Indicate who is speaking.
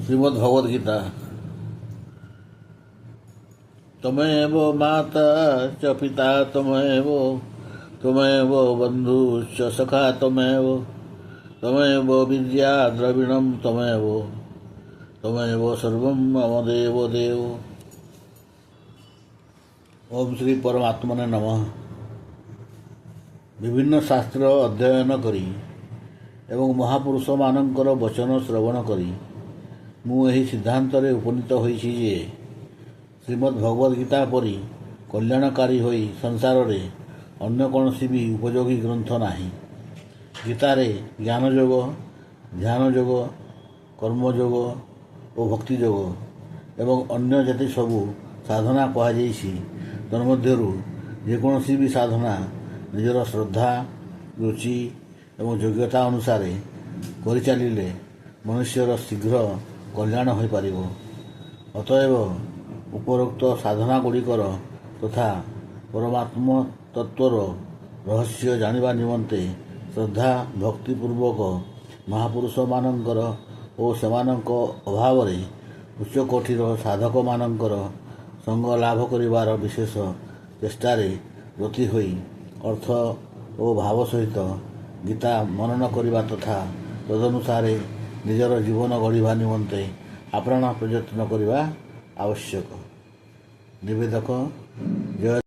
Speaker 1: श्रीमद्भगवद गीता। तमेव माता च पिता तमेव बन्धुश्च सखा तमेव विद्या द्रविणं तमेव सर्वं मम देव। ओम श्री परमात्मने नमः। विभिन्न शास्त्र अध्ययन करी एवं महापुरुष मानकर वचन श्रवण करी मु एही सिद्धांतरे उपनीत होइछि जे श्रीमद् भगवद गीता परी कल्याणकारी होई संसार रे अन्य कौनसी भी उपयोगी ग्रंथ नाही। गीतारे ज्ञान योग, ध्यान योग, कर्मयोग और भक्ति योग एवं अन्य जति सबू साधना कहुछि। तन्मध्यरु जेकोसी भी साधना निजर श्रद्धा, रुचि एवं योग्यता अनुसार करि चलिले मनुष्यर शीघ्र कल्याण हो पार। अतएव उपरोक्त साधना गुड़िकर तथा परमात्म तत्वर रहस्य जानिबा निमंते श्रद्धा भक्तिपूर्वक महापुरुष मानकर और सेमानक अभाव उच्च कोठीर साधक मानकर संग लाभ करिवार विशेष चेष्टारे ब्रती होई अर्थ और भाव सहित गीता मनन करिबा तथा तदनुसारे निजर जीवन गढ़िबा निमंते आप्राण प्रयत्न करिबा आवश्यक। निवेदक जय